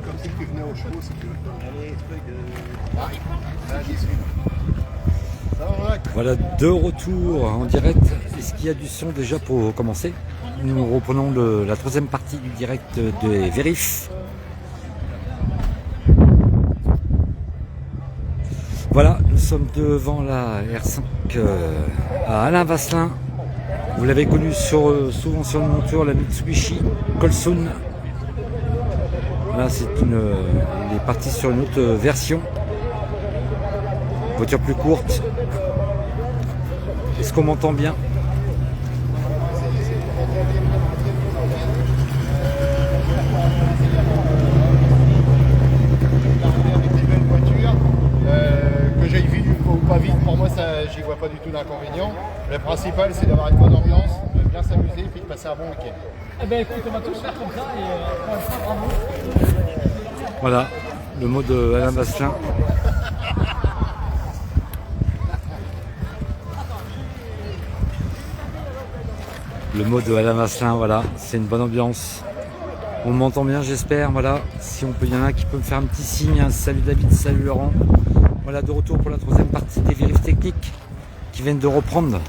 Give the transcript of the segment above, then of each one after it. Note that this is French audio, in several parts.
Comme si tu venais aux chevaux si tu veux. Voilà, de retour en direct. Est-ce qu'il y a du son déjà pour commencer? Nous reprenons la troisième partie du direct des vérifs. Voilà, nous sommes devant la R5 à Alain Vasselin. Vous l'avez connu souvent sur une monture, la Mitsubishi Colson. Là, il est parti sur une autre version. Voiture plus courte. Est-ce qu'on m'entend bien? Que j'aille vite ou pas vite, pour moi, j'y vois pas du tout d'inconvénient. Le principal, c'est d'avoir une bonne ambiance, de bien s'amuser et puis de passer un bon week-end. Eh bien écoute, on va tous faire comme ça et pour l'instant, bravo. Voilà, le mot de Alain Vasselin. Le mot de Alain Vasselin, voilà, c'est une bonne ambiance. On m'entend bien, j'espère, voilà. Si on peut, il y en a un qui peut me faire un petit signe. Hein. Salut David, salut Laurent. Voilà, de retour pour la troisième partie des vérifs techniques qui viennent de reprendre.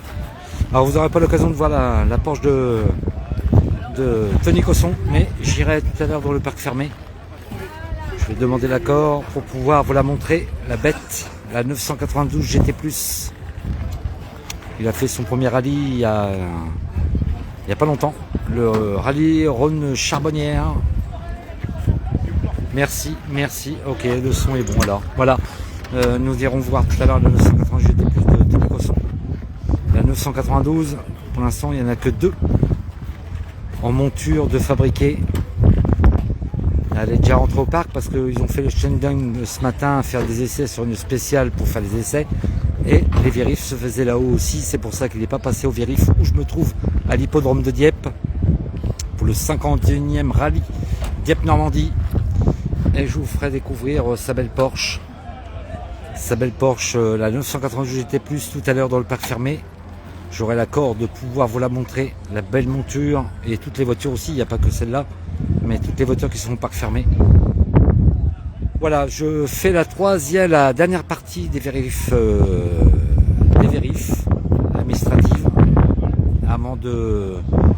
Alors, vous n'aurez pas l'occasion de voir la Porsche de Tony Cosson, mais j'irai tout à l'heure dans le parc fermé. Je vais demander l'accord pour pouvoir vous la montrer, la bête, la 992 GT+. Il a fait son premier rallye il y a pas longtemps, le rallye Rhône Charbonnière. Merci, ok, le son est bon alors. Voilà, nous irons voir tout à l'heure la 992 GT+ de Tony Cosson. La 992, pour l'instant il n'y en a que deux en monture de fabriquer. Elle est déjà rentrée au parc parce qu'ils ont fait le Shandong ce matin à faire des essais sur une spéciale pour faire les essais. Et les vérifs se faisaient là-haut aussi. C'est pour ça qu'il n'est pas passé au vérif où je me trouve à l'hippodrome de Dieppe pour le 51e rallye Dieppe-Normandie. Et je vous ferai découvrir sa belle Porsche. Sa belle Porsche, la 992 GT+, tout à l'heure dans le parc fermé. J'aurai l'accord de pouvoir vous la montrer, la belle monture et toutes les voitures aussi, il n'y a pas que celle-là, mais toutes les voitures qui sont au parc fermé. Voilà, je fais la dernière partie des vérifs administratives avant de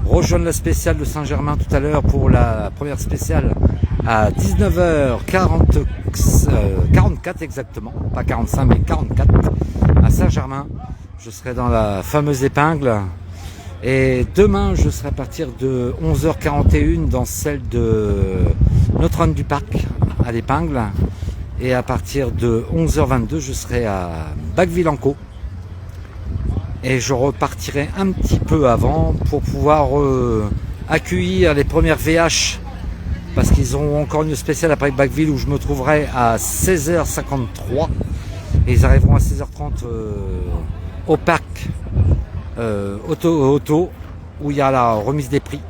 rejoindre la spéciale de Saint-Germain tout à l'heure pour la première spéciale à 19h44 exactement, pas 45 mais 44 à Saint-Germain. Je serai dans la fameuse épingle et demain je serai à partir de 11h41 dans celle de Notre-Dame-du-Parc à l'épingle et à partir de 11h22 je serai à Bacqueville-en-Caux et je repartirai un petit peu avant pour pouvoir accueillir les premières VH parce qu'ils ont encore une spéciale après Bacqueville où je me trouverai à 16h53 et ils arriveront à 16h30 au parc auto où il y a la remise des prix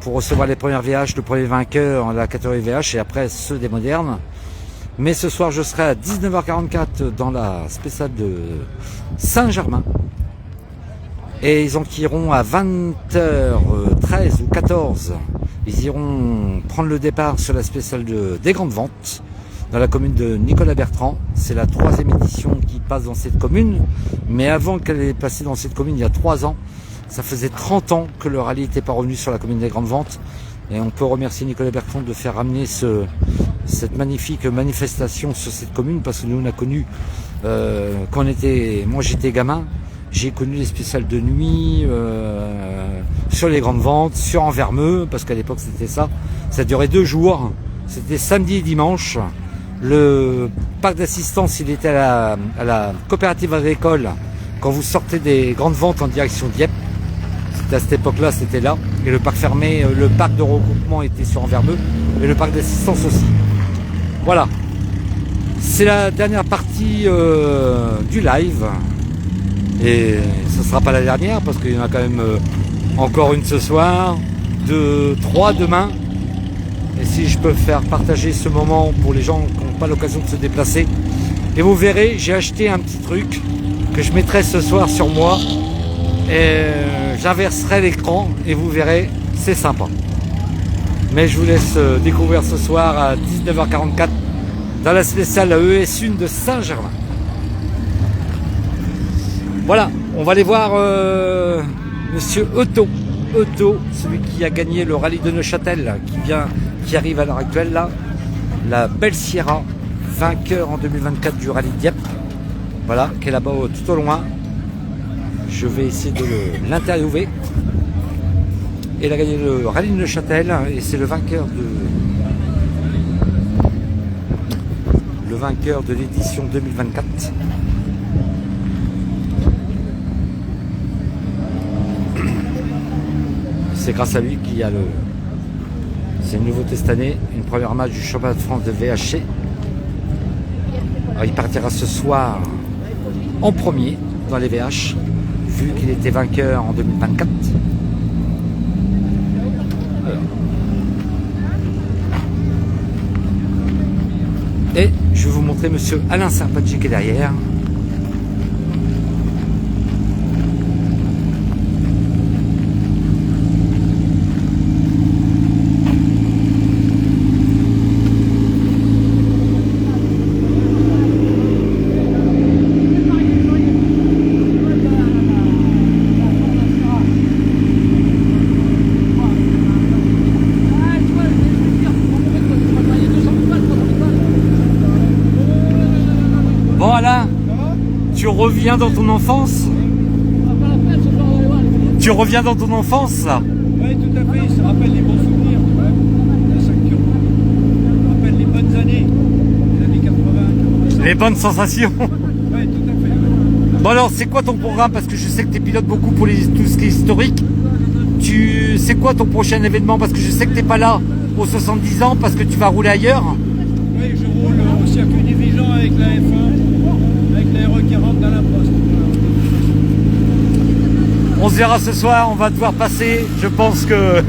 pour recevoir les premières VH, le premier vainqueur en la catégorie VH et après ceux des modernes. Mais ce soir je serai à 19h44 dans la spéciale de Saint-Germain et ils enquilleront à 20h13 ou 14. Ils iront prendre le départ sur la spéciale des grandes ventes dans la commune de Nicolas Bertrand. C'est la 3e édition qui passe dans cette commune. Mais avant qu'elle ait passé dans cette commune, il y a 3 ans, ça faisait 30 ans que le rallye n'était pas revenu sur la commune des grandes ventes. Et on peut remercier Nicolas Bertrand de faire ramener cette magnifique manifestation sur cette commune. Parce que nous, on a connu, moi j'étais gamin, j'ai connu les spéciales de nuit, sur les grandes ventes, sur Envermeux, parce qu'à l'époque c'était ça. Ça durait 2 jours, c'était samedi et dimanche. Le parc d'assistance, il était à la coopérative agricole quand vous sortez des grandes ventes en direction Dieppe. C'était à cette époque-là, c'était là. Et le parc fermé, le parc de regroupement était sur Envermeux et le parc d'assistance aussi. Voilà. C'est la dernière partie du live. Et ce ne sera pas la dernière parce qu'il y en a quand même encore une ce soir, 3 demain. Et si je peux faire partager ce moment pour les gens qui n'ont pas l'occasion de se déplacer. Et vous verrez, j'ai acheté un petit truc que je mettrai ce soir sur moi. Et j'inverserai l'écran et vous verrez, c'est sympa. Mais je vous laisse découvrir ce soir à 19h44 dans la spéciale ES1 de Saint-Germain. Voilà, on va aller voir Monsieur Otto. Otto, celui qui a gagné le rallye de Neuchâtel, qui arrive à l'heure actuelle là. La Belle Sierra, vainqueur en 2024 du rallye Dieppe. Voilà, qui est là-bas tout au loin. Je vais essayer de l'interviewer. Il a gagné le rallye de Neuchâtel et c'est le vainqueur de l'édition 2024. C'est grâce à lui qu'il y a c'est une nouveauté cette année, une première match du championnat de France de VHC. Alors, il partira ce soir en premier dans les VH, vu qu'il était vainqueur en 2024. Et je vais vous montrer monsieur Alain Serpaggi qui est derrière. Bon Alain, tu reviens dans ton enfance? Tu reviens dans ton enfance là? Oui, tout à fait, il se rappelle les bons souvenirs. Ouais. Ça rappelle les bonnes années, les années 80. Les bonnes sensations. Oui, tout à fait. Ouais. Bon alors, c'est quoi ton programme? Parce que je sais que tu pilotes beaucoup pour tout ce qui est historique. C'est quoi ton prochain événement? Parce que je sais que tu n'es pas là aux 70 ans parce que tu vas rouler ailleurs. Oui, je roule au circuit du Vigeant avec la F1, avec la RE40 d'Alain Prost. On se verra ce soir, on va devoir passer. Je pense que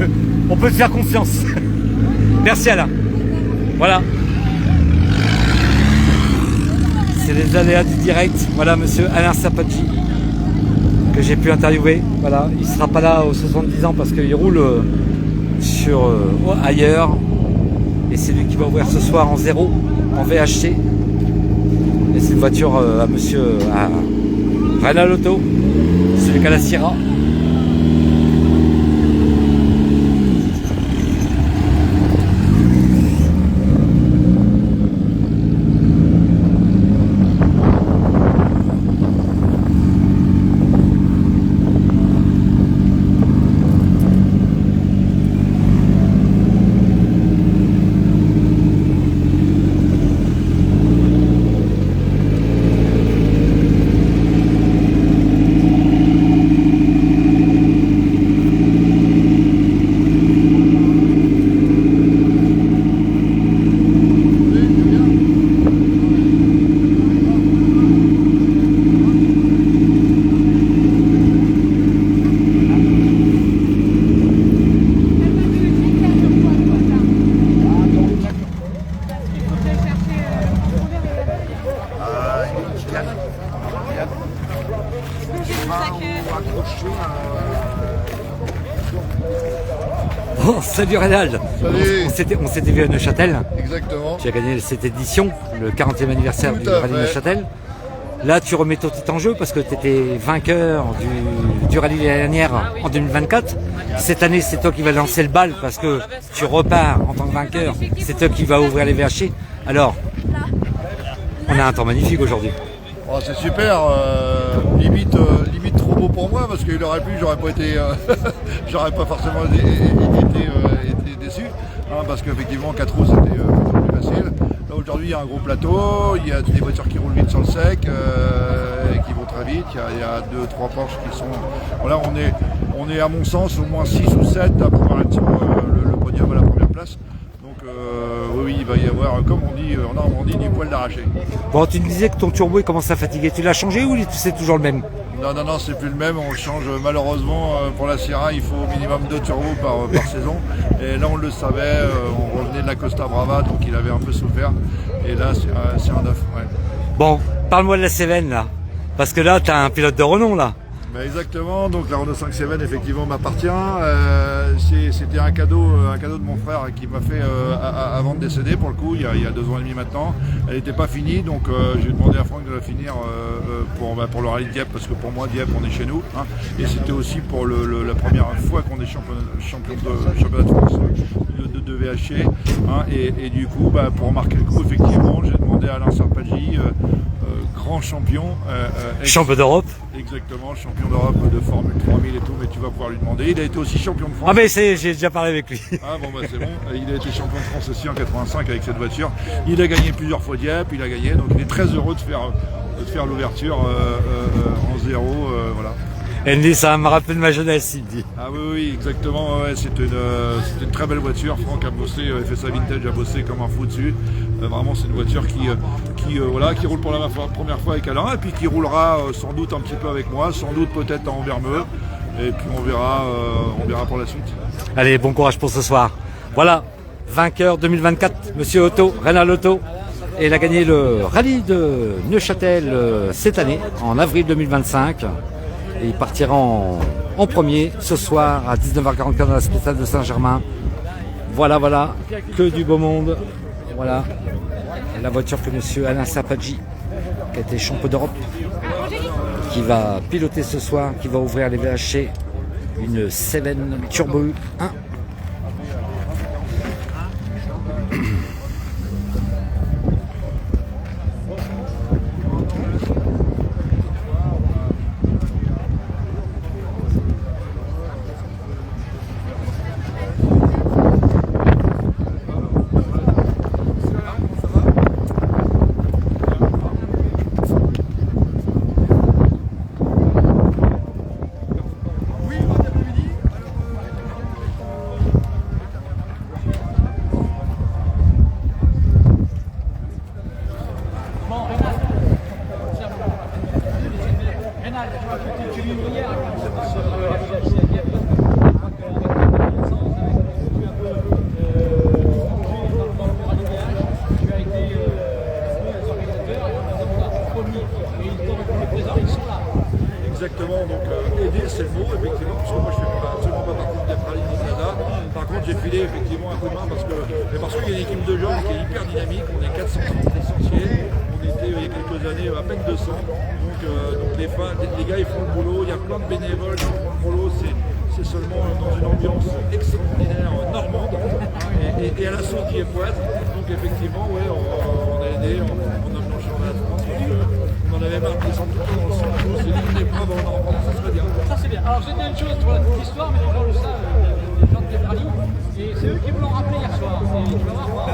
on peut te faire confiance. Merci Alain. Voilà. C'est les aléas du direct. Voilà monsieur Alain Serpaggi que j'ai pu interviewer. Voilà, il sera pas là aux 70 ans parce qu'il roule ailleurs. Et c'est lui qui va ouvrir ce soir en 0, en VHC. Et c'est une voiture à monsieur Renault Auto, celui qui a la Sierra. Oh, salut Rénal. Salut. On s'était vu à Neuchâtel. Exactement. Tu as gagné cette édition, le 40e anniversaire Tout du à rallye fait. Neuchâtel. Là, tu remets ton titre en jeu parce que tu étais vainqueur du rallye l'année dernière en 2024. Cette année, c'est toi qui vas lancer le bal parce que tu repars en tant que vainqueur. C'est toi qui vas ouvrir les VHC. Alors, on a un temps magnifique aujourd'hui. Oh, c'est super. Limite trop beau pour moi parce qu'il aurait plu, j'aurais pas été, j'aurais pas forcément été déçu. Parce qu'effectivement, 4 roues c'était plus facile. Là aujourd'hui, il y a un gros plateau, il y a des voitures qui roulent vite sur le sec, et qui vont très vite. Il y a 2-3 Porsche qui sont. Voilà, on est à mon sens au moins 6 ou 7 à pouvoir être sur le podium à la première place. Donc oui, oui, il va y avoir, comme on dit en Normandie, du poil d'arraché. Bon, tu me disais que ton turbo il commence à fatiguer. Tu l'as changé ou c'est toujours le même? Non, c'est plus le même. On le change malheureusement pour la Sierra. Il faut au minimum 2 turbos par saison. Et là, on le savait. On revenait de la Costa Brava, donc il avait un peu souffert. Et là, c'est un 9. Ouais. Bon, parle-moi de la Cévennes là. Parce que là, tu as un pilote de renom là. Bah exactement, donc la Renault 5 Cévennes effectivement m'appartient. C'était un cadeau de mon frère qui m'a fait avant de décéder pour le coup, il y a 2 ans et demi maintenant. Elle n'était pas finie, donc j'ai demandé à Franck de la finir pour le rallye de Dieppe, parce que pour moi Dieppe on est chez nous. Hein, et c'était aussi pour la première fois qu'on est champion de championnat de France de VHC. Hein, et du coup, pour marquer le coup, effectivement, j'ai demandé à Alain Sarpaggi, grand champion. Champion d'Europe. Exactement, champion d'Europe de Formule 3000 et tout, mais tu vas pouvoir lui demander. Il a été aussi champion de France. Ah mais j'ai déjà parlé avec lui. Ah bon c'est bon. Il a été champion de France aussi en 85 avec cette voiture. Il a gagné plusieurs fois Dieppe, il a gagné, donc il est très heureux de faire l'ouverture en 0, voilà. Elle me dit ça me rappelle ma jeunesse, il me dit. Ah oui, exactement, ouais, c'était une très belle voiture. Franck a bossé, il fait sa vintage, a bossé comme un fou dessus. Vraiment, c'est une voiture qui roule pour la première fois avec Alain, et puis qui roulera sans doute un petit peu avec moi, sans doute peut-être en Vermeux, et puis on verra pour la suite. Allez, bon courage pour ce soir. Voilà, vainqueur 2024, Monsieur Otto, Rénal Otto. Et il a gagné le rallye de Neuchâtel cette année, en avril 2025. Et il partira en premier ce soir à 19h44 dans la spéciale de Saint-Germain. Voilà, que du beau monde. Voilà, la voiture que Monsieur Alain Sarpaggi, qui a été champion d'Europe, qui va piloter ce soir, qui va ouvrir les VHC, une Cévennes Turbo 1. Exactement, donc aider c'est le mot effectivement, parce que moi je fais absolument pas partie de la rallye ni de nada. Par contre j'ai filé effectivement un coup de main parce qu'il y a une équipe de gens qui est hyper dynamique, on est 430 licenciés, on était il y a quelques années à peine 200, donc les gars ils font le boulot, il y a plein de bénévoles qui font le boulot, c'est seulement dans une ambiance extraordinaire normande et à la sauce diepoise, donc effectivement ouais, on a aidé, on a le championnat de France parce qu'on en avait marre de descendre tout le temps dans le centre, c'est l'une des preuves en Normandie, ça serait bien. Ça c'est bien. Alors j'ai une chose pour la petite histoire, mais les gens le savent, les gens de Tetrali, et c'est eux qui me l'ont rappelé hier soir. Et tu vas voir,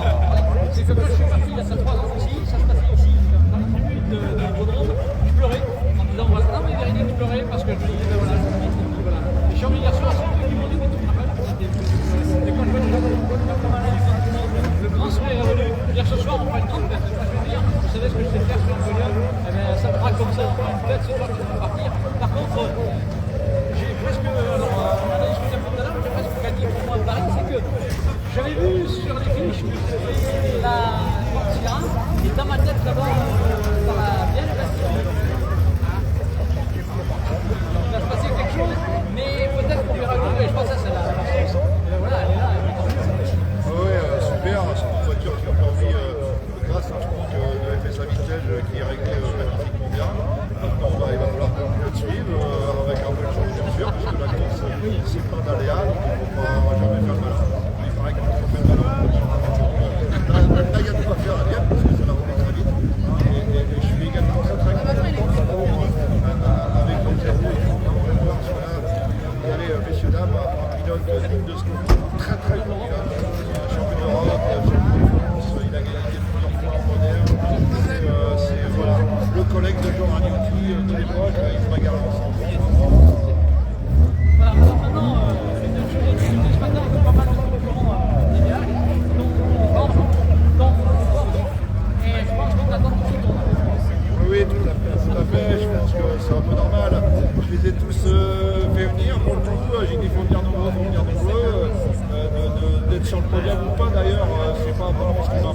c'est que quand je suis parti il y a 3 ans ici, ça se passait ici, dans les tribunes de l'hippodrome, je pleurais en disant voilà, non mais Véronique, je pleurais parce que je me disais voilà, je me dis voilà. Et je suis revenu hier soir, c'est eux qui m'ont dit mais tu te rappelles, c'était quand je vois les gens le grand sourire est revenu. Hier ce soir on prend une grande perte, je veux dire, vous savez ce que je sais faire sur le podium, eh bien ça me craque comme ça, une tête, c'est toi qui vas partir. Par contre, j'ai presque, alors on a discuté un peu tout à l'heure, j'ai presque gagné pour moi à Paris, c'est que j'avais vu sur les fiches que c'était la Porte Sierra, et dans ma tête d'abord, ça m'a bien investigé. Il va se passer quelque chose, mais peut-être qu'on verra le et je pense que ça c'est la source. Et voilà, elle est là, elle est dans Oui, super, c'est une voiture qui a permis, grâce à Franck de FSA Vintage, qui est réglé magnifiquement bien. Maintenant, il va falloir continuer de suivre avec un peu de chance, bien sûr, parce que la course, c'est plein d'aléas, donc il ne faut jamais faire mal. Il paraît qu'on peut faire mal. Là, il y a de quoi faire à Dieppe, parce que ça va rouler très vite.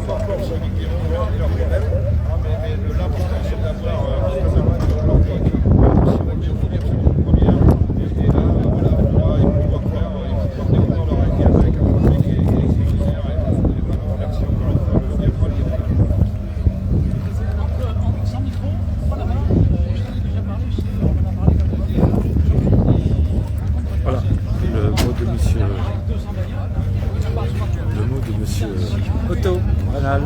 fort comme celui qui est leur problème. Mais l'important c'est d'avoir leur technique. Il faut bien absolument première. Et là, voilà, on va pouvoir découvrir leur handicap avec un public qui est extraordinaire. Et vraiment, merci encore une fois le diapril. Sans micro, prends la main. Je t'en ai déjà parlé, on en a parlé comme on dit. Voilà, le mot de monsieur. Le mot de monsieur Otto Banal.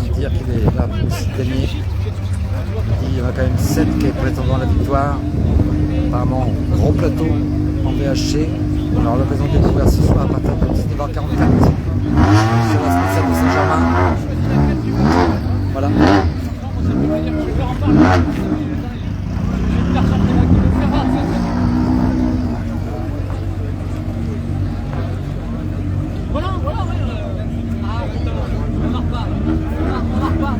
Il vient de dire qu'il est là pour aussi gagner. Il y en a quand même 7 qui est prétendant à la victoire. Apparemment, gros plateau en VHC. On aura l'occasion de découvrir ce soir à partir de 19h44. C'est la spéciale de Saint-Germain. Voilà. Voilà, ouais. Ah, putain, on marque pas. On marque pas.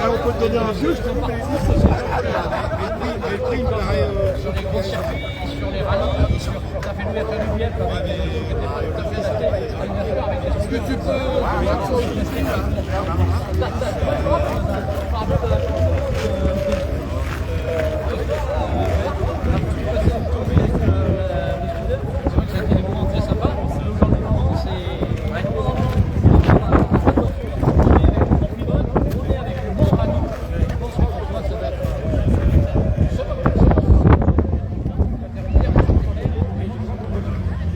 On peut te donner un jeu, Le prix, il paraît sur les gros circuits, sur les rallyes, on a fait le FNUBF avec est-ce que tu peux c'est vrai que ça a été des moments très sympas. Aujourd'hui, c'est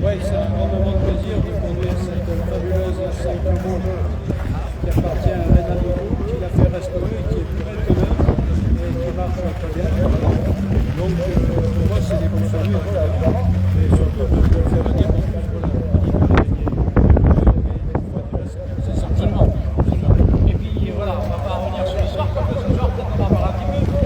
Oui, c'est un grand moment de plaisir de conduire cette fabuleuse 5 monde qui appartient à Renato, qui l'a fait restaurer, qui est plus belle que neuve et qui marche très bien. Donc pour moi c'est des bons souvenirs. Et surtout de le faire venir parce que c'est certainement. Et puis voilà, on va pas revenir sur l'histoire, parce que ce soir peut-être on va parler un petit peu.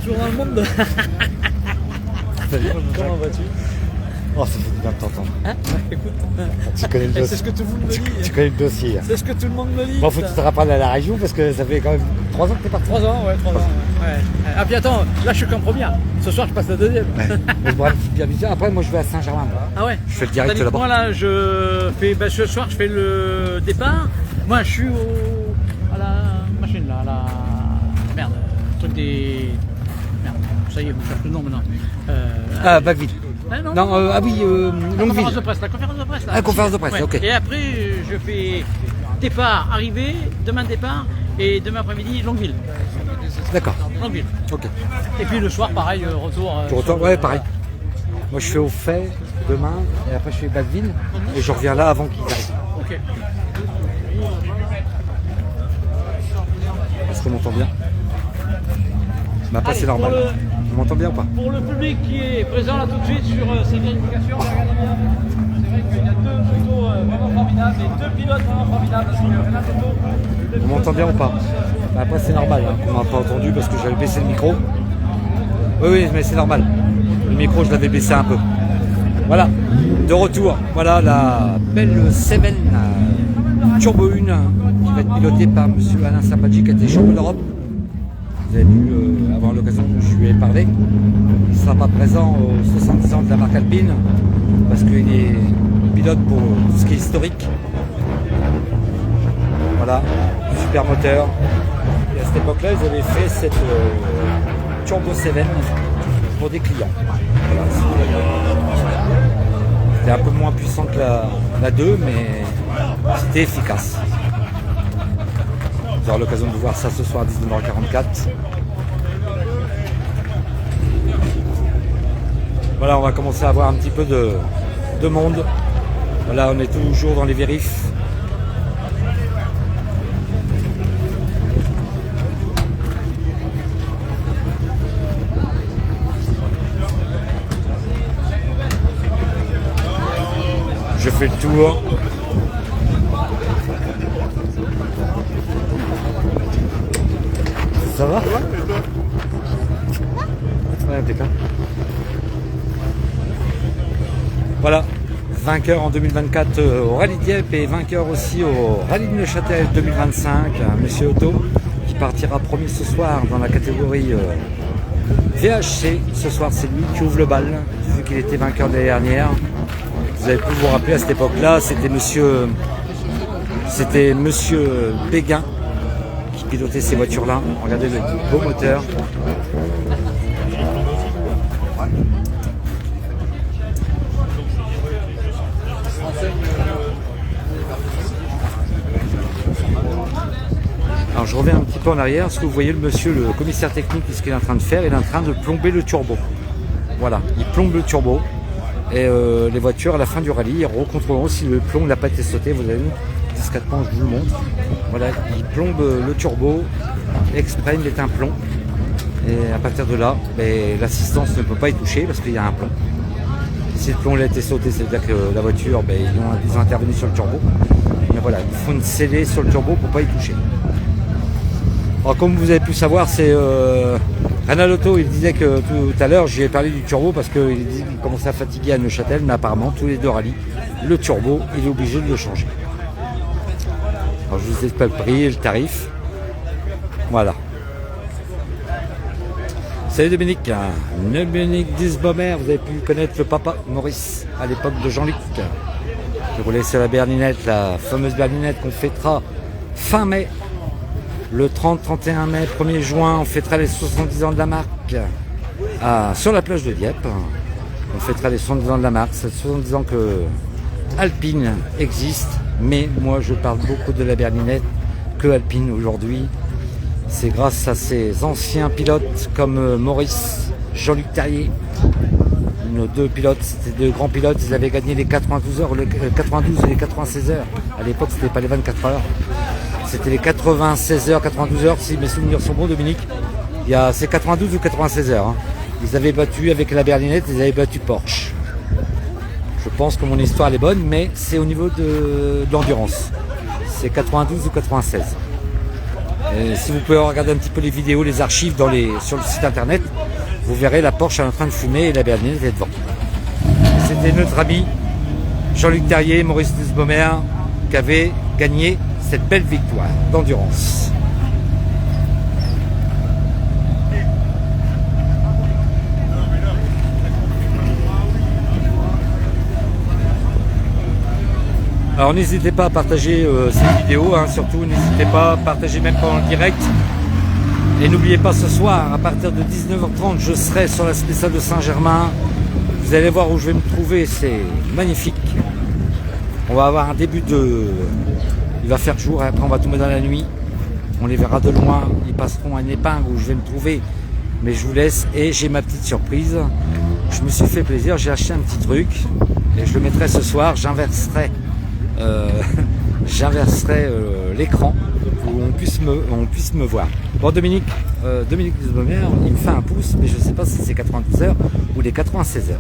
toujours dans le monde. Comment vas-tu? Oh, ça fait du bien de t'entendre. Hein? Écoute, Tu connais le c'est dossier. ce que tout le monde me dit. Tu connais le dossier. C'est ce que tout le monde me dit. Bon, faut que tu te rappelles à la région parce que ça fait quand même 3 ans que t'es parti. 3 ans, ouais, 3 ans. Ouais. Ah puis attends, là je suis qu'en première. Ce soir je passe la deuxième. Mais bref, bien vite. Après, moi je vais à Saint-Germain. Ah ouais. Je fais le direct Tandis que là-bas. moi là, je fais, ce soir je fais le départ. Moi je suis à la machine là, à la merde, le truc des merde. Ça y est, vous cherchez le nom maintenant. Ah, Bacville. Ah, non, Ah oui, la conférence de Longueville. presse, la conférence de presse là. Ah, conférence de presse, Ouais. ok. Et après je fais départ, arrivée, demain départ et demain après-midi Longueville. D'accord. Longueville. Ok. Et puis le soir pareil, retour. Tu retournes, sur ouais, le- pareil. Moi je fais au fait demain et après je fais Bacville et je reviens là avant qu'ils arrivent. Ok. Est-ce qu'on m'entend bien? Bah, après Allez, c'est normal. pour le- On m'entend bien ou pas? Pour le public qui est présent là tout de suite sur ces vérifications, regardez bien. C'est vrai qu'il y a deux photos vraiment formidables et deux pilotes vraiment formidables. Parce que Renato, On m'entend bien ou pas? Bah, après c'est normal, hein, qu'on m'a pas entendu parce que j'avais baissé le micro. Oui, mais c'est normal. Le micro je l'avais baissé un peu. Voilà, de retour. Voilà la belle Seven Turbo 1 qui va être pilotée par monsieur Alain Sabadji qui a été champion d'Europe. Vous avez pu avoir l'occasion, je lui ai parlé. Il ne sera pas présent aux 70 ans de la marque Alpine parce qu'il est pilote pour tout ce qui est historique. Voilà, super moteur. Et à cette époque-là, ils avaient fait cette Turbo 7 pour des clients. Voilà, c'était un peu moins puissant que la 2, mais c'était efficace. Vous aurez l'occasion de voir ça ce soir à 19h44. Voilà, on va commencer à avoir un petit peu de monde. Voilà, on est toujours dans les vérifs. fait le tour. Ça va? Ouais, impeccable. Voilà, vainqueur en 2024 au Rallye Dieppe et vainqueur aussi au Rallye de Neuchâtel 2025, Monsieur Otto, qui partira premier ce soir dans la catégorie VHC. Ce soir, c'est lui qui ouvre le bal, vu qu'il était vainqueur de l'année dernière. Vous avez pu vous rappeler à cette époque-là, c'était Monsieur Béguin qui pilotait ces voitures-là. Regardez le beau moteur. Alors je reviens un petit peu en arrière, ce que vous voyez le monsieur, le commissaire technique, ce qu'il est en train de faire, il est en train de plomber le turbo. Voilà, il plombe le turbo. Et les voitures à la fin du rallye, ils recontrôleront si le plomb n'a pas été sauté, vous avez vu, discrètement je vous le montre. Voilà, il plombe le turbo, exprès il met un plomb. Et à partir de là, l'assistance ne peut pas y toucher parce qu'il y a un plomb. Si le plomb a été sauté, c'est-à-dire que la voiture, ils ont intervenu sur le turbo. Mais voilà, il faut une scellée sur le turbo pour ne pas y toucher. Alors comme vous avez pu savoir, c'est Ranalotto, il disait que tout à l'heure, j'y ai parlé du turbo parce qu'il commençait à fatiguer à Neuchâtel, mais apparemment tous les deux rallyes, le turbo, il est obligé de le changer. Alors je vous ai pas le prix et le tarif. Voilà. Salut Dominique. Dominique Disbaumer, vous avez pu connaître le papa Maurice à l'époque de Jean-Luc, qui roulait sur la berlinette, la fameuse berlinette qu'on fêtera fin mai. Le 30, 31 mai, 1er juin, on fêtera les 70 ans de la marque sur la plage de Dieppe. On fêtera les 70 ans de la marque. C'est 70 ans que Alpine existe. Mais moi, je parle beaucoup de la berlinette que Alpine aujourd'hui. C'est grâce à ces anciens pilotes comme Maurice, Jean-Luc Terrier. Nos deux pilotes, c'était deux grands pilotes. Ils avaient gagné les 92 heures, les 92 et les 96 heures. À l'époque, ce n'était pas les 24 heures. C'était les 96 heures, 92 heures, si mes souvenirs sont bons, Dominique. C'est 92 ou 96 heures. Hein. Ils avaient battu avec la berlinette, ils avaient battu Porsche. Je pense que mon histoire elle est bonne, mais c'est au niveau de l'endurance. C'est 92 ou 96. Et si vous pouvez regarder un petit peu les vidéos, les archives sur le site internet, vous verrez la Porsche en train de fumer et la berlinette est devant. C'était notre ami Jean-Luc Terrier, Maurice Disbaumer, qui avait gagné cette belle victoire d'endurance. Alors n'hésitez pas à partager cette vidéo, hein, surtout n'hésitez pas à partager même pendant le direct. Et n'oubliez pas, ce soir, à partir de 19h30, je serai sur la spéciale de Saint-Germain. Vous allez voir où je vais me trouver, c'est magnifique. On va avoir un début de... Il va faire jour et après on va tomber dans la nuit. On les verra de loin. Ils passeront à une épingle où je vais me trouver. Mais je vous laisse et j'ai ma petite surprise. Je me suis fait plaisir. J'ai acheté un petit truc et je le mettrai ce soir. J'inverserai l'écran où on puisse me voir. Bon Dominique Disbaumer, il me fait un pouce, mais je ne sais pas si c'est 92 heures ou les 96 heures.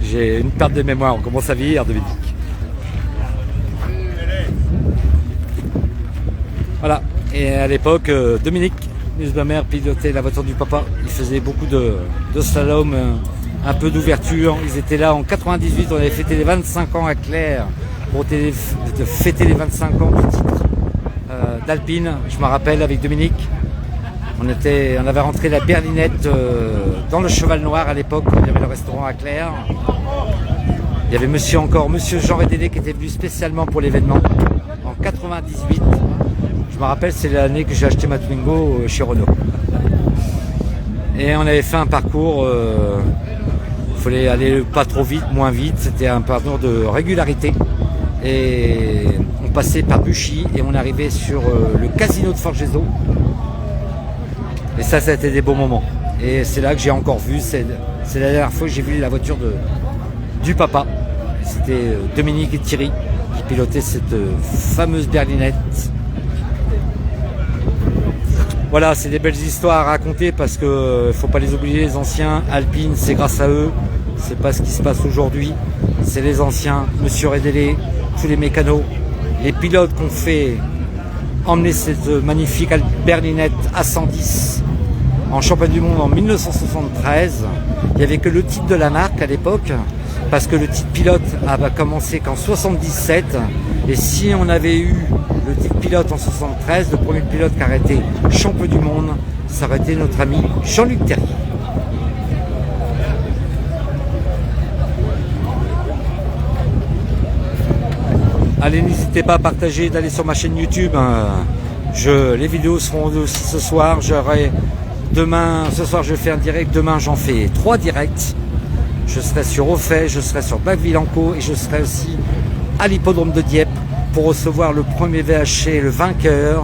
J'ai une perte de mémoire. On commence à vieillir, Dominique. Voilà, et à l'époque, Dominique Disbaumer pilotait la voiture du papa. Il faisait beaucoup de slalom, un peu d'ouverture. Ils étaient là en 98, on avait fêté les 25 ans à Claire pour fêter les 25 ans du titre d'Alpine. Je me rappelle avec Dominique, on avait rentré la berlinette dans le Cheval Noir à l'époque, quand il y avait le restaurant à Claire. Il y avait monsieur Jean Rédélé qui était venu spécialement pour l'événement en 98. Je me rappelle, c'est l'année que j'ai acheté ma Twingo chez Renault. Et on avait fait un parcours, il fallait aller pas trop vite, moins vite, c'était un parcours de régularité. Et on passait par Buchy et on arrivait sur le casino de Forgeso. Et ça a été des beaux moments. Et c'est là que j'ai encore vu, c'est la dernière fois que j'ai vu la voiture du papa. C'était Dominique et Thierry qui pilotaient cette fameuse berlinette. Voilà, c'est des belles histoires à raconter parce que faut pas les oublier, les anciens. Alpine, c'est grâce à eux c'est pas ce qui se passe aujourd'hui. C'est les anciens, Monsieur Redélé, tous les mécanos, les pilotes qu'on fait emmener cette magnifique berlinette A110 en championnat du monde en 1973. Il n'y avait que le titre de la marque à l'époque, parce que le titre pilote a commencé qu'en 77. Et si on avait eu le titre pilote en 73, le premier pilote qui a été champion du monde, ça aurait été notre ami Jean-Luc Terrier. Allez, n'hésitez pas à partager, d'aller sur ma chaîne YouTube. Les vidéos seront aussi ce soir. Ce soir, je fais un direct. Demain, j'en fais 3 directs. Je serai sur Aufay, je serai sur Bacqueville-en-Caux et je serai aussi à l'hippodrome de Dieppe pour recevoir le premier VHC, le vainqueur.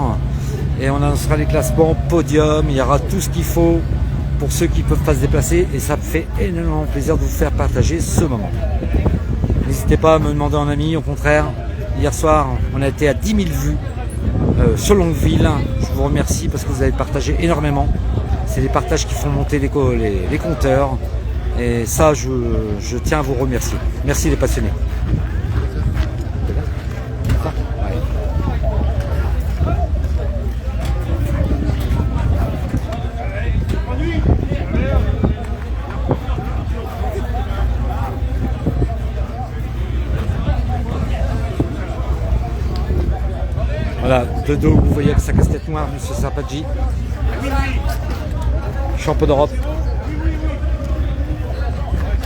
Et on annoncera les classements, podium. Il y aura tout ce qu'il faut pour ceux qui ne peuvent pas se déplacer. Et ça me fait énormément plaisir de vous faire partager ce moment. N'hésitez pas à me demander en ami, au contraire. Hier soir, on a été à 10 000 vues sur Longueville. Je vous remercie parce que vous avez partagé énormément. C'est les partages qui font monter les compteurs. Et ça, je tiens à vous remercier. Merci les passionnés. Voilà, de dos, vous voyez avec sa casquette noire, M. Sarpadji, champion d'Europe.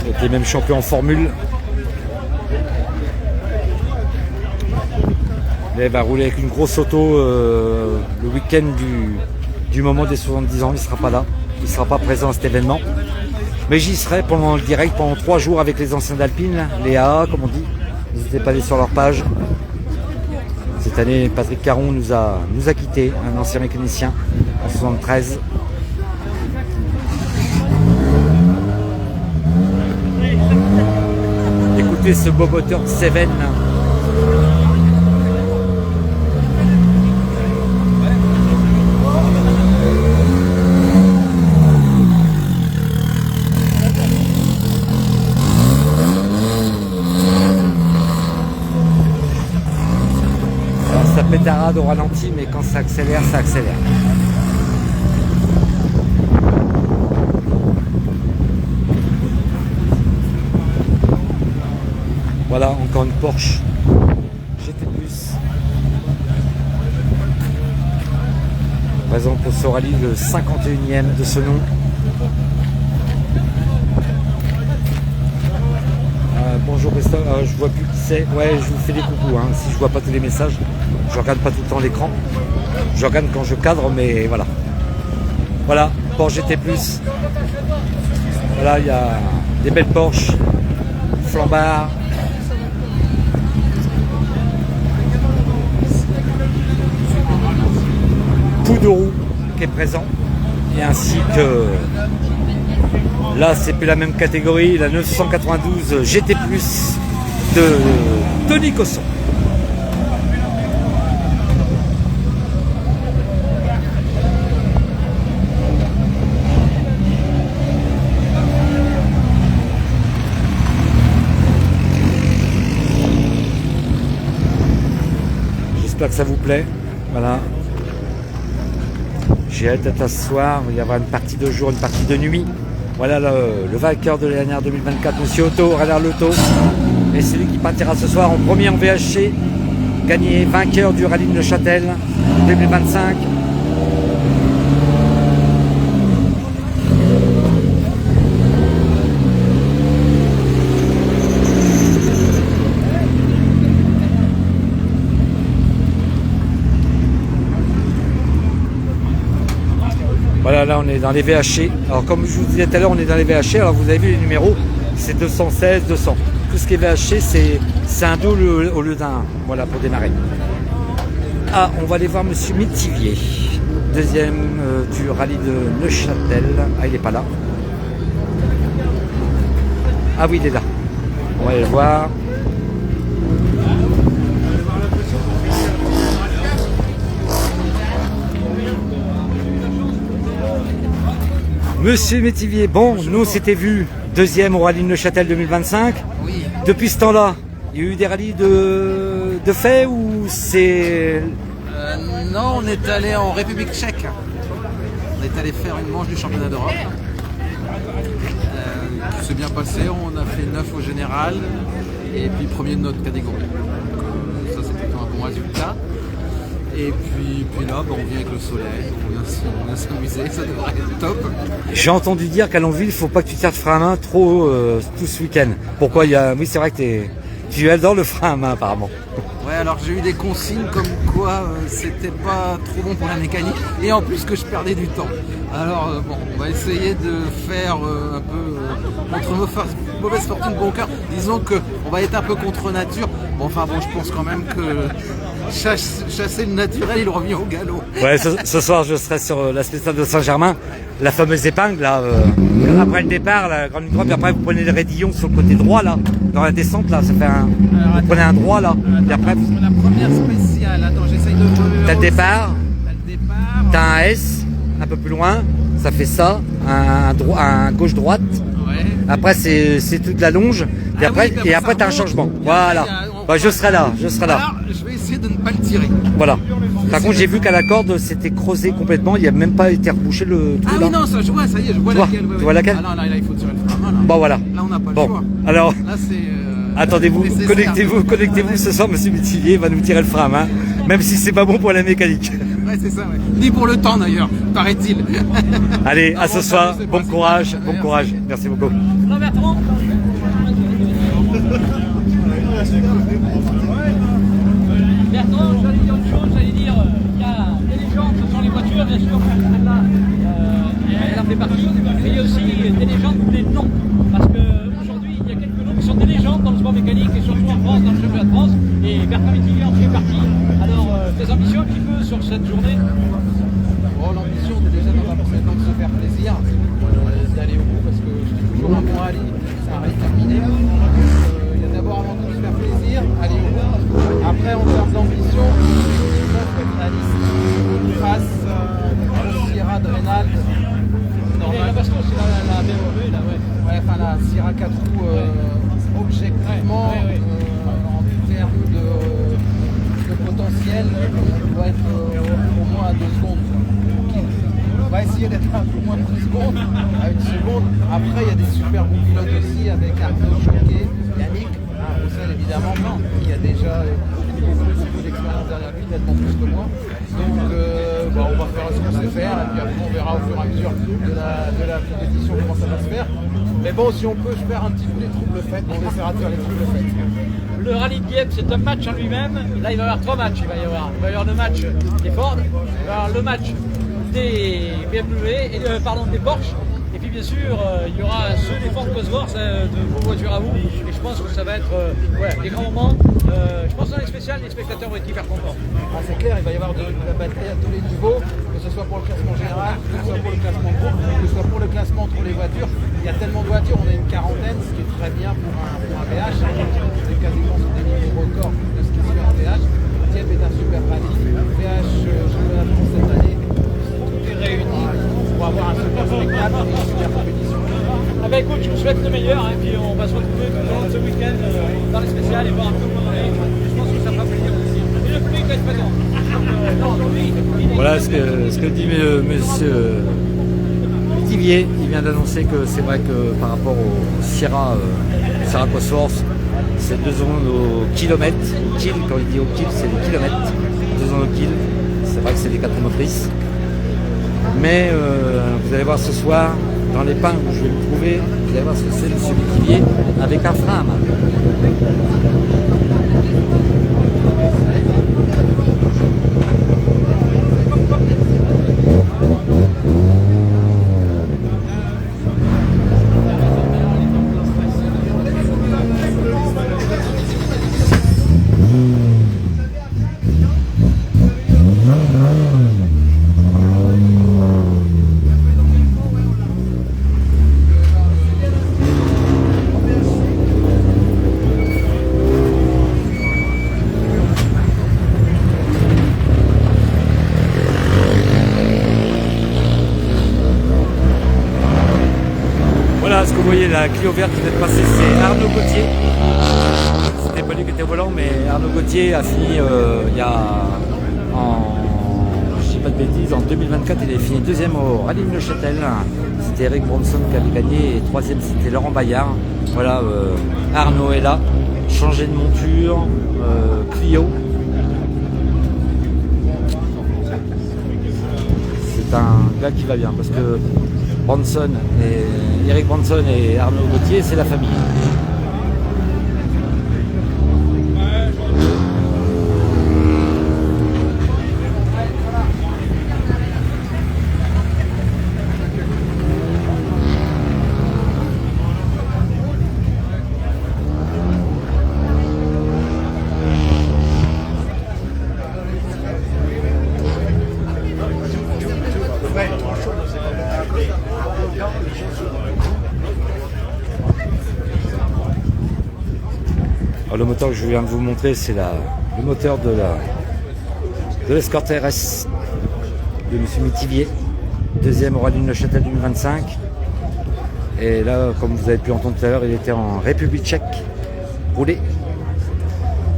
Il était même champion en formule. Là, il va rouler avec une grosse auto le week-end du moment des 70 ans. Il ne sera pas là, il ne sera pas présent à cet événement. Mais j'y serai pendant le direct, pendant 3 jours avec les anciens d'Alpine, les AA comme on dit. N'hésitez pas à aller sur leur page. Cette année, Patrick Caron nous a quittés, un ancien mécanicien en 73. Écoutez ce beau moteur de Seven. Ça pétarade au ralenti, mais quand ça accélère, ça accélère. Voilà, encore une Porsche GT+. On présente pour ce rallye le 51e de ce nom. Bonjour Christophe, je vois plus qui c'est. Ouais, je vous fais des coucous, hein. Si je vois pas tous les messages, je regarde pas tout le temps l'écran. Je regarde quand je cadre, mais voilà. Voilà, Porsche GT+. Voilà, il y a des belles Porsche, flambards. Poudourou qui est présent. Et ainsi que... Là, c'est plus la même catégorie, la 992 GT+, de Tony Cosson. J'espère que ça vous plaît. Voilà. J'ai hâte à ce soir. Il y aura une partie de jour, une partie de nuit. Voilà le vainqueur de l'année 2024, Monsieur Otto, Radar Loto. Et c'est lui qui partira ce soir en premier en VHC. Gagné, vainqueur du rallye de Neuchâtel 2025. Voilà, là on est dans les VHC. Alors comme je vous disais tout à l'heure, on est dans les VHC. Alors vous avez vu les numéros, c'est 216, 200. Tout ce qui est VHC, c'est un double au lieu d'un. Voilà, pour démarrer. Ah, on va aller voir Monsieur Métivier, deuxième du rallye de Neuchâtel. Ah, il n'est pas là. Ah oui, il est là. On va aller le voir. Monsieur Métivier, bon, nous c'était vu deuxième au rallye de Neuchâtel 2025. Oui. Depuis ce temps-là, il y a eu des rallyes de fait ou c'est... Non, on est allé en République tchèque. On est allé faire une manche du championnat d'Europe. Tout s'est bien passé, on a fait 9 au général et puis premier de notre catégorie. Donc, ça c'était un bon résultat. Et puis là, on vient avec le soleil, on vient s'amuser, ça devrait être top. J'ai entendu dire qu'à Longville, il ne faut pas que tu tires de frein à main trop tout ce week-end. Pourquoi Oui, c'est vrai que tu adores le frein à main apparemment. Ouais, alors j'ai eu des consignes comme quoi c'était pas trop bon pour la mécanique et en plus que je perdais du temps. Alors bon, on va essayer de faire un peu contre mauvaise fortune bon cœur. Disons qu'on va être un peu contre nature. Bon, enfin bon, je pense quand même que chasser le naturel, il revient au galop. Ouais, ce soir, je serai sur la spéciale de Saint-Germain, la fameuse épingle là. Après le départ, la grande ligne droite, puis après vous prenez le raidillon sur le côté droit là, dans la descente là, ça fait vous prenez un droit là. Puis après, la première spéciale, attends, j'essaye de... T'as le départ, t'as un S, un peu plus loin, ça fait ça, un gauche-droite. Ouais. Après c'est toute la longe, puis après, oui, et après t'as un changement. Voilà. Bah, je serai là. Alors, je vais essayer de ne pas le tirer. Voilà. Par contre, j'ai vu qu'à la corde, c'était creusé complètement. Il n'y a même pas été rebouché le truc. Ah là. oui, non, ça, je vois, ça y est, je vois laquelle. Tu vois laquelle? Ah non, là, il faut tirer le frein à main. Bon, voilà. Là, on n'a pas le Bon, choix. alors, Là, c'est... attendez-vous, nécessaire. connectez-vous ce soir, monsieur Métivier va nous tirer le frein à main, même si c'est pas bon pour la mécanique. Ouais, c'est ça, ouais. Ni pour le temps, d'ailleurs, paraît-il. Allez, à ce soir, c'est bon pas- courage, bon Merci. courage. Merci beaucoup. Non, Bertrand. Bertrand, j'allais dire autre chose, j'allais dire, il y a des légendes, ce sont les voitures, bien sûr, celle-là, elle en fait partie, mais il y a aussi des légendes, des noms, parce qu'aujourd'hui, il y a quelques noms qui sont des légendes dans le sport mécanique, et surtout en France, dans le championnat de France, et Bertrand Métivier en fait partie. Alors, tes ambitions un petit peu sur cette journée? Bon, l'ambition, c'est déjà dans un premier temps de se faire plaisir, d'aller au bout, parce que je dis toujours un bon rallye, c'est un rallye terminé. Il y a d'abord avant tout se faire plaisir, aller au bout. Après, en termes d'ambition, finaliste face au Sierra de Reynald. La baston, c'est la BMW, là, ouais. Ouais, enfin la Sierra 4 roues, objectivement, Ouais. en termes de potentiel, on doit être au moins à 2 secondes. On va essayer d'être un peu moins de 2 secondes, à 1 seconde. Après, il y a des super bons pilotes aussi avec Arnaud Choquet, Yannick, Roussel évidemment, qui a déjà beaucoup d'expérience derrière lui, nettement plus que moi. Donc on va faire ce qu'on sait faire et puis après on verra au fur et à mesure de la compétition comment ça va se faire. Mais bon, si on peut faire un petit peu les troubles faits, on essaiera de faire les troubles faits. Le rallye de Dieppe, c'est un match en lui-même. Là, il va y avoir 3 matchs. Il va y avoir le match des Ford, il va y avoir le match des BMW, des Porsche. Et puis bien sûr, il y aura ceux des Ford Cosworth, de vos voitures à vous. Et je pense que ça va être des grands moments. Je pense que dans les spéciales, les spectateurs vont être hyper contents. Ah, c'est clair, il va y avoir de la bataille à tous les niveaux, que ce soit pour le classement général, que ce soit pour le classement groupe, que ce soit pour le classement entre les voitures. Il y a tellement de voitures, on a une quarantaine, ce qui est très bien pour un VH. On est quasiment sur des niveaux records de ce qui se fait en VH. Dieppe est un super rallye. VH championnat de France cette année, tout est réuni pour avoir un super spectacle et une super compétition. Ah bah écoute, je vous souhaite le meilleur et puis on va se retrouver tout au long de ce week-end dans les spéciales et voir un peu comment on est. Je pense que ça fera plaisir aussi. Et le public va être présent. Aujourd'hui, Voilà ce que dit monsieur Métivier. Il vient d'annoncer que c'est vrai que par rapport au Sierra Cosworth, c'est 2 secondes au kilomètre. Au kill, quand il dit au kill, c'est les kilomètres. 2 secondes au kill. C'est vrai que c'est des 4 motrices. Mais vous allez voir ce soir, dans les pins où je vais me trouver, vous allez voir ce que c'est monsieur Métivier avec un frein à main. Là, ce que vous voyez, la Clio verte qui vient de passer, c'est Arnaud Gauthier. C'était pas lui qui était au volant, mais Arnaud Gauthier a fini il y a, je dis pas de bêtises, en 2024, il a fini deuxième au Rallye de Neuchâtel. C'était Eric Bronson qui avait gagné et troisième c'était Laurent Bayard. Voilà, Arnaud est là, changé de monture, Clio. C'est un gars qui va bien parce que Eric Bronson et Arnaud Gauthier, c'est la famille. Alors, le moteur que je viens de vous montrer, c'est le moteur de l'Escort RS de M. Métivier, deuxième au Rallye de Neuchâtel 2025. Et là, comme vous avez pu entendre tout à l'heure, il était en République tchèque, roulé.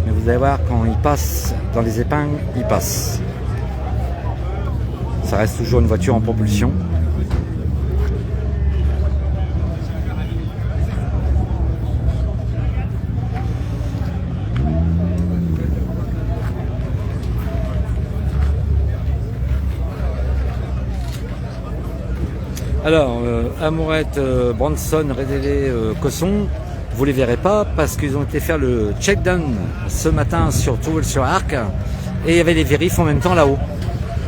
Mais vous allez voir, quand il passe dans les épingles, il passe. Ça reste toujours une voiture en propulsion. Alors, Amourette, Bronson, Redélé, Cosson, vous les verrez pas parce qu'ils ont été faire le check-down ce matin sur Touvel-sur-Arc et il y avait les vérifs en même temps là-haut.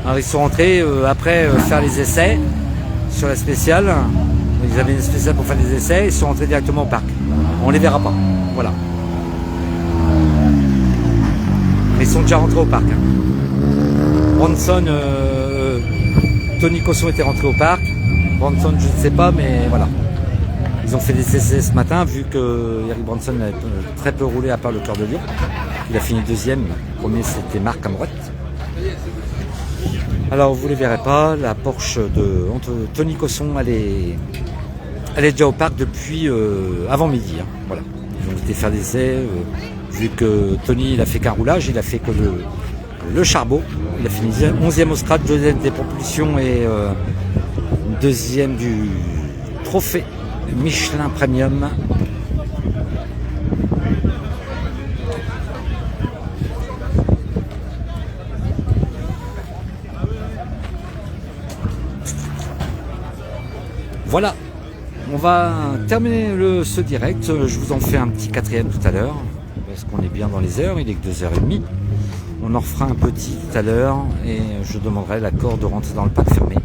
Alors ils sont rentrés après faire les essais sur la spéciale. Ils avaient une spéciale pour faire les essais, ils sont rentrés directement au parc. On les verra pas, voilà. Mais ils sont déjà rentrés au parc. Bronson, Tony Cosson était rentré au parc. Bronson, je ne sais pas, mais voilà. Ils ont fait des essais ce matin, vu que Eric Bronson a très peu roulé à part le Cœur de Lion. Il a fini deuxième. Le premier, c'était Marc Amourette. Alors, vous ne les verrez pas. La Porsche de Tony Cosson, elle est déjà au parc depuis avant midi. Hein. Voilà. Ils ont été faire des essais. Vu que Tony, il a fait qu'un roulage, il a fait que le charbot. Il a fini 11e au scratch, deuxième des propulsions et deuxième du trophée Michelin Premium. Voilà, on va terminer ce direct. Je vous en fais un petit quatrième tout à l'heure parce qu'on est bien dans les heures, il est que 2h30. On en refera un petit tout à l'heure et je demanderai l'accord de rentrer dans le parc fermé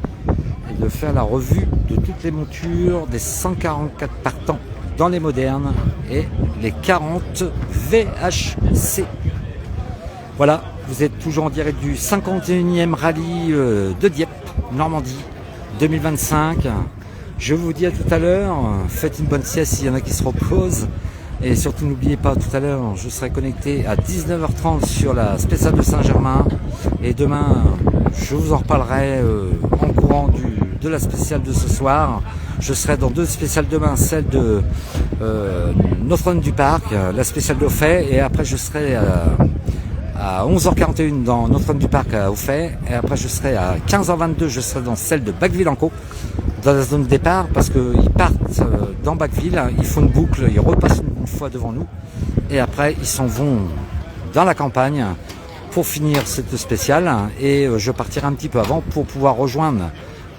et de faire la revue de toutes les montures des 144 partants dans les modernes et les 40 VHC. Voilà, vous êtes toujours en direct du 51e rallye de Dieppe, Normandie 2025. Je vous dis à tout à l'heure, faites une bonne sieste s'il y en a qui se reposent. Et surtout n'oubliez pas, tout à l'heure, je serai connecté à 19h30 sur la spéciale de Saint-Germain. Et demain, je vous en reparlerai en courant de la spéciale de ce soir. Je serai dans deux spéciales demain, celle de Notre-Dame-du-Parc, la spéciale d'Auffay. Et après, je serai à 11h41 dans Notre-Dame-du-Parc à Auffay. Et après, je serai à 15h22, je serai dans celle de Bacqueville-en-Caux, dans la zone de départ, parce qu'ils partent dans Bacqueville, ils font une boucle, ils repassent une fois devant nous, et après ils s'en vont dans la campagne pour finir cette spéciale, et je partirai un petit peu avant pour pouvoir rejoindre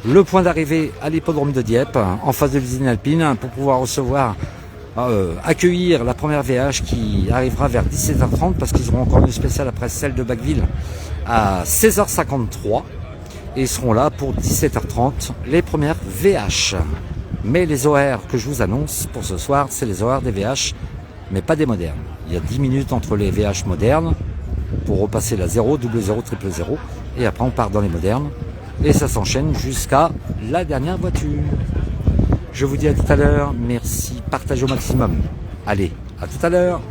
le point d'arrivée à l'hippodrome de Dieppe, en face de l'usine alpine, pour pouvoir recevoir, accueillir la première VH qui arrivera vers 17h30, parce qu'ils auront encore une spéciale après celle de Bacqueville à 16h53. Et ils seront là pour 17h30, les premières VH. Mais les horaires que je vous annonce pour ce soir, c'est les horaires des VH, mais pas des modernes. Il y a 10 minutes entre les VH modernes pour repasser la 0, double 0, triple 0. Et après on part dans les modernes. Et ça s'enchaîne jusqu'à la dernière voiture. Je vous dis à tout à l'heure. Merci, partagez au maximum. Allez, à tout à l'heure.